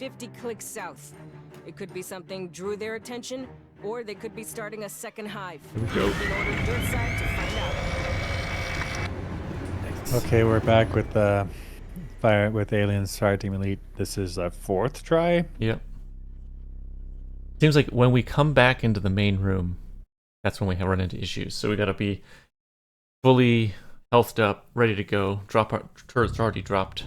50 clicks south. It could be something drew their attention, or they could be starting a second hive. Go. We've been ordered your side to find out. Okay, we're back with Aliens Fireteam Elite. This is a 4th try. Yep. Seems like when we come back into the main room, that's when we run into issues. So we gotta be fully healthed up, ready to go. Drop our turret's already dropped.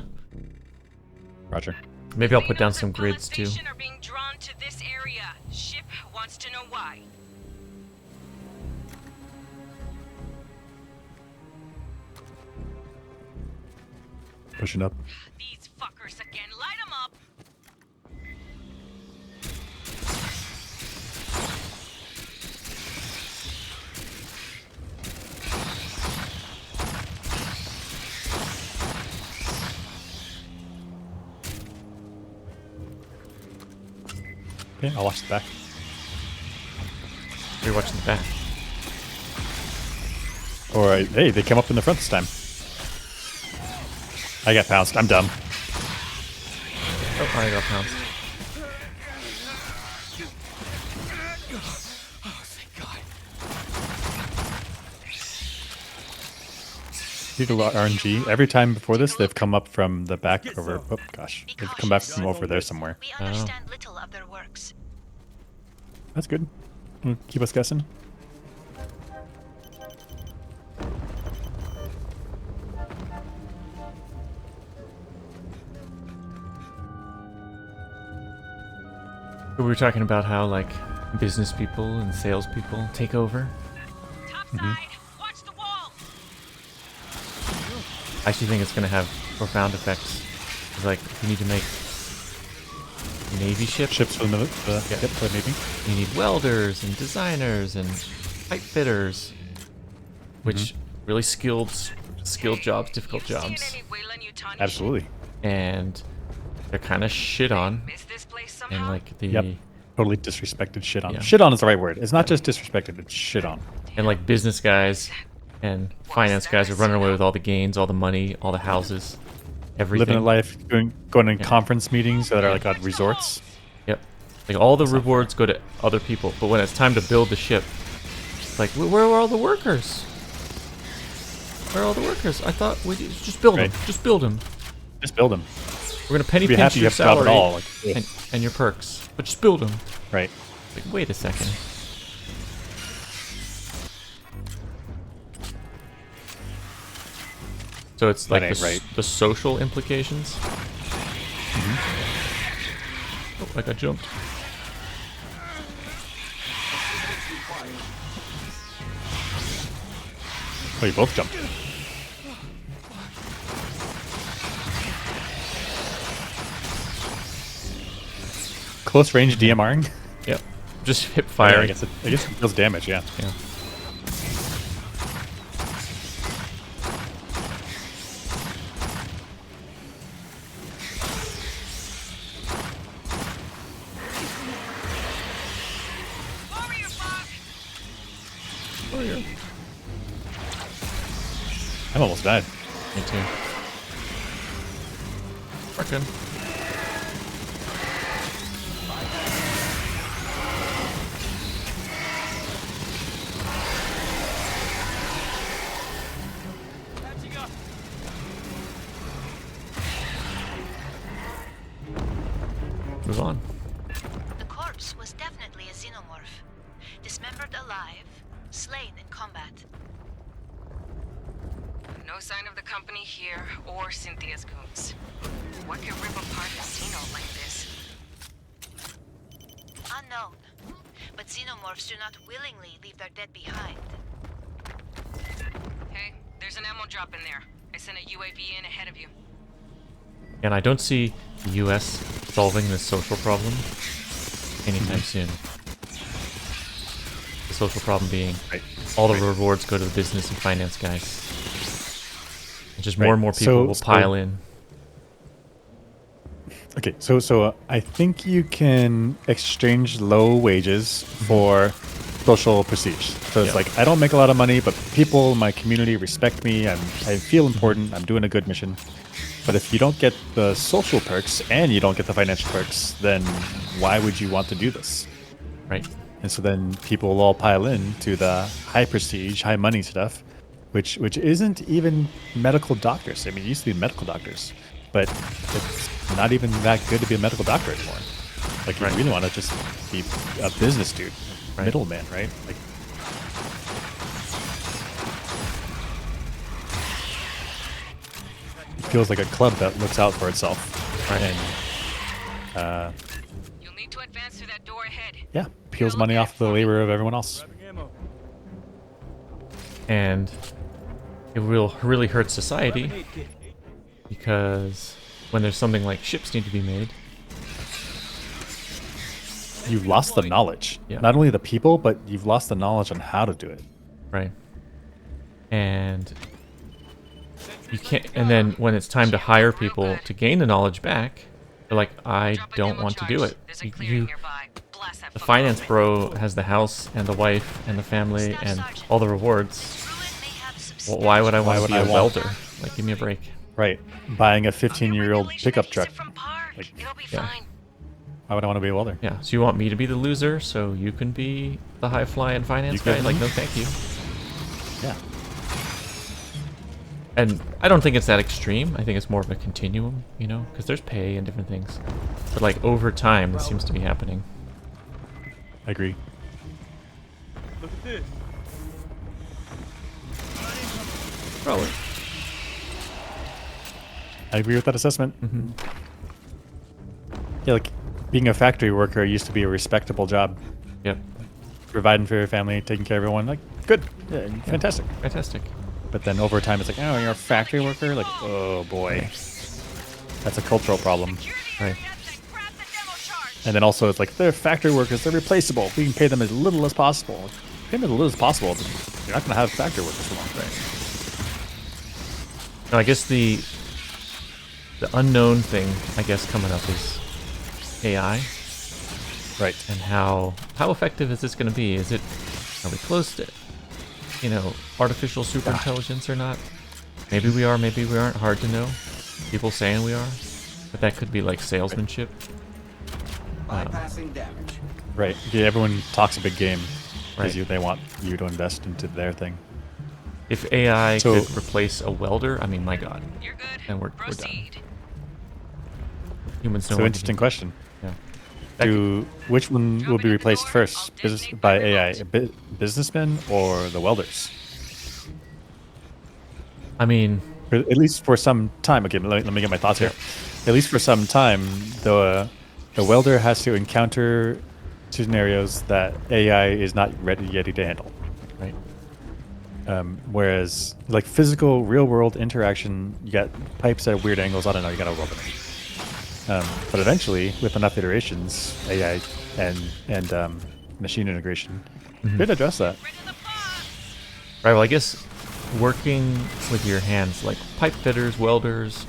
Roger. Maybe I'll put down some grids too. Are being drawn to this area. Ship wants to know why. Pushing up. These fuckers again. Light them up. Okay, I'll watch the back. You're watching the back. Or, hey, they came up in the front this time. I got pounced. I'm dumb. Oh, I got pounced. Oh, thank God. Need a lot of RNG. Every time before this, they've come up from the back over. Oh, gosh. They've come back from over there somewhere. We understand little of their works. That's good. Keep us guessing. We were talking about how, like, business people and salespeople take over. Top side. Watch the wall. I actually think it's going to have profound effects. It's like, you need to make Navy ships. Ships for the Yeah. yep, for the Navy. You need welders and designers and pipe fitters, which really skilled jobs, difficult jobs, Absolutely. and they're kind of shit on. And like the Yep. Totally disrespected. Shit on. Yeah. Shit on is the right word. It's not just disrespected. It's shit on. and like business guys and finance guys are running away with all the gains, all the money, all the houses, everything. Living a life, going in conference meetings that are like at resorts. Yep. Like all the rewards go to other people, but when it's time to build the ship, it's like, where are all the workers? Where are all the workers? I thought we just build them. Right. Just build them. Just build them. We're gonna penny Be pinch happy you your have to drop it salary all. Like, ugh. and your perks, but just build them. Right. Like, wait a second. So it's like ain't right. the social implications. Oh, I got jumped. Oh, you both jumped. Close range DMRing. Yep. Just hip Yeah, fire. I guess it deals damage. Yeah. Yeah. Warrior. I'm almost died. Me too. Working. Move on. The corpse was definitely a xenomorph. Dismembered alive, slain in combat. No sign of the company here or Cynthia's goons. What can rip apart a xeno like this? Unknown. But xenomorphs do not willingly leave their dead behind. Hey, there's an ammo drop in there. I sent a UAV in ahead of you. And I don't see the US solving this social problem anytime soon. The social problem being Right. all the rewards go to the business and finance guys. And just more Right. and more people will So- pile in. Okay, so I think you can exchange low wages for social prestige. So it's Yeah. like, I don't make a lot of money, but people in my community respect me. I feel important. I'm doing a good mission. But if you don't get the social perks and you don't get the financial perks, then why would you want to do this? Right. And so then people will all pile in to the high prestige, high money stuff, which isn't even medical doctors. I mean, it used to be medical doctors, but it's not even that good to be a medical doctor anymore. Like, you really want to just be a business dude, middleman, right? Like, it feels like a club that looks out for itself, and You'll need to advance through that door ahead. yeah, peels money off the labor of everyone else. And it will really hurt society because when there's something like ships need to be made, You've lost the knowledge. Yeah. Not only the people, but you've lost the knowledge on how to do it. right? And you can't. And then when it's time to hire people to gain the knowledge back, they're like, I Drop a don't demo want to charge. do it. There's a clearing You, nearby. Blast that the fucker finance open. bro has the house and the wife and the family Staff and sergeant. all the rewards. Ruin may have Well, why would I Why want to would be I a want- welder? Like, give me a break. Right. Buying a 15-year-old Regulation pickup exit truck. From park. Like, It'll be yeah. fine. Why would I want to be a welder? Yeah. So you want me to be the loser, so you can be the high flying finance You guy? can. Like, no, thank you. Yeah. And I don't think it's that extreme. I think it's more of a continuum, you know, because there's pay and different things. But like over time, this seems to be happening. I agree. Look at this. Probably. I agree with that assessment. Mm-hmm. Yeah, like being a factory worker used to be a respectable job. Yep. Providing for your family, taking care of everyone. Like, good. Yeah, fantastic. Fantastic. But then over time, it's like, oh, you're a factory worker? Like, oh boy. That's a cultural problem. Right. And then also, it's like, they're factory workers, they're replaceable. We can pay them as little as possible. Pay them as little as possible, but you're not going to have factory workers for long. Now, I guess the unknown thing, I guess, coming up is AI Right. and how effective is this going to be? Are we close to, artificial super intelligence or not? Maybe we are, maybe we aren't. Hard to know. People saying we are, but that could be like salesmanship. Bypassing damage. Right. Yeah, everyone talks a big game because Right. they want you to invest into their thing. If AI So- could replace a welder, I mean, my God, You're good. and we're done. Proceed. Humans So don't. interesting question. Yeah. That could- Which one will be replaced first? By AI? Businessmen or the welders? I mean, At least for some time. Okay, let me get my thoughts here. At least for some time, the welder has to encounter scenarios that AI is not ready to handle. right. Whereas, like physical, real-world interaction, you got pipes at weird angles. I don't know. You got to weld them. But eventually, with enough iterations, AI and machine integration could address that. Right. Well, I guess working with your hands, like pipe fitters, welders,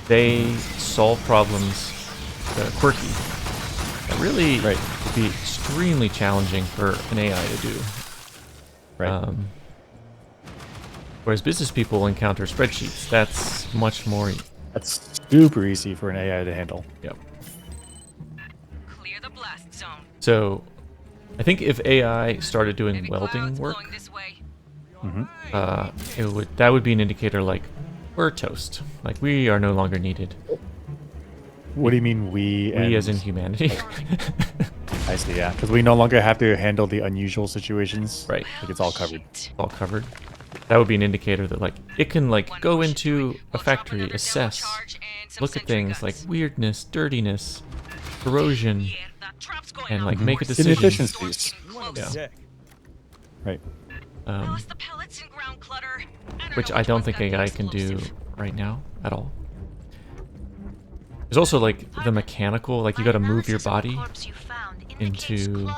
they solve problems that are quirky. That really Right. would be extremely challenging for an AI to do. Right. Whereas business people encounter spreadsheets. That's much more. That's super easy for an AI to handle. Yep. Clear the blast zone. So, I think if AI started doing Heavy welding clouds work, blowing this way. that would be an indicator like we're toast. Like we are no longer needed. What do you mean we? We as in humanity. I see. Yeah, because we no longer have to handle the unusual situations. Right. Like it's all covered. Shit. All covered. That would be an indicator that like it can like One go push into through. a We'll drop factory, another demo assess, charge and some look at sentry things like guns. weirdness, dirtiness, corrosion, Yeah, that trap's going and up. like make a decision. Inefficiencies. Storm's getting close. Yeah. Check. Right. Lost the pellets and ground clutter. Which know I which don't one's think got the AI can do explosive. right now at all. There's also like the mechanical, like you got to move your body into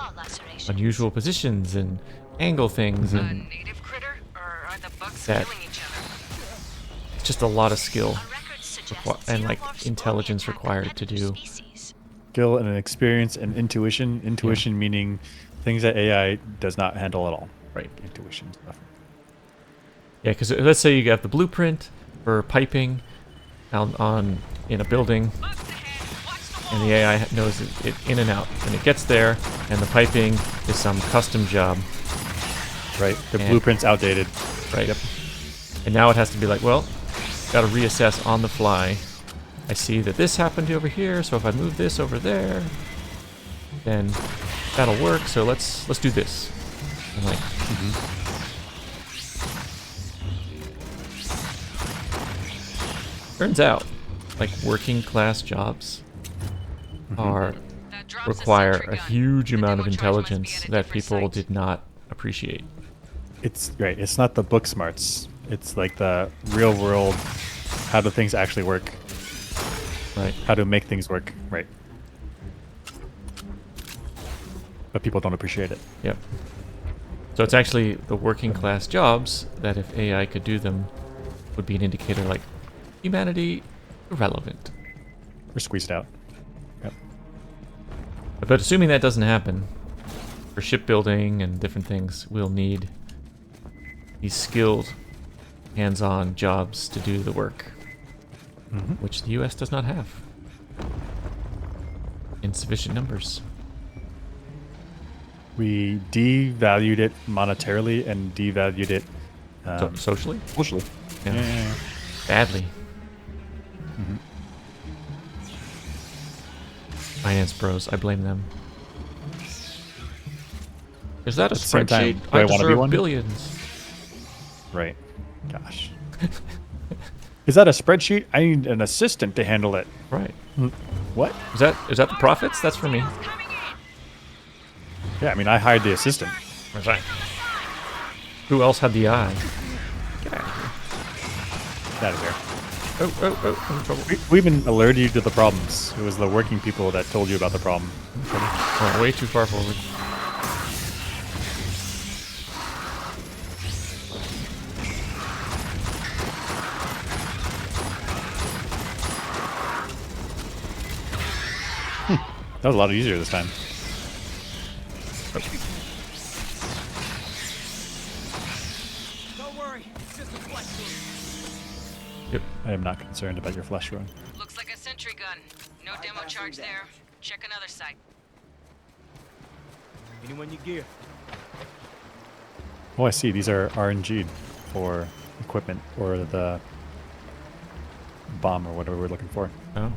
unusual positions and angle things, A and native critter, or are the bugs That- killing each other? it's just a lot of skill and like intelligence required to do. Skill and experience and intuition. Intuition meaning things that AI does not handle at all. Right. Intuition stuff. Yeah, because let's say you have the blueprint for piping, on in a building, and the AI knows it in and out, and it gets there, and the piping is some custom job, Right. The And- blueprint's outdated. right? And now it has to be like, well, got to reassess on the fly. I see that this happened over here, so if I move this over there, then that'll work. So let's do this. And like, turns out, like working class jobs are That drops require sentry a gun. huge The amount of demo charge must be intelligence at a that different people site. did not appreciate. It's right. It's not the book smarts. It's like the real world. How do things actually work? Right. How to make things work? Right. But people don't appreciate it. Yep. So it's actually the working class jobs that if AI could do them would be an indicator like humanity irrelevant. We're squeezed out. Yep. But assuming that doesn't happen, for shipbuilding and different things, we'll need these skilled, hands-on jobs to do the work, which the U.S. does not have in sufficient numbers. We devalued it monetarily and devalued it Socially? socially. Yeah. Yeah. Badly. Finance bros, I blame them. Is that a At the same time, spreadsheet? do I wanna be deserve one? billions. Right. Gosh. Is that a spreadsheet? I need an assistant to handle it. Right. What? Is that the profits? That's for me. Yeah, I mean, I hired the assistant. That's right. Who else had the eye? Get out of here. Get out of here. Oh, I'm in trouble. We even alerted you to the problems. It was the working people that told you about the problem. Oh, way too far forward. That was a lot easier this time. Don't worry, it's just a flesh wound. Yep. I am not concerned about your flesh wound. Looks like a sentry gun. No demo Bypassing charge there. damage. Check another site. Anyone you gear? Oh, I see. These are RNG'd for equipment or the bomb or whatever we're looking for. Oh.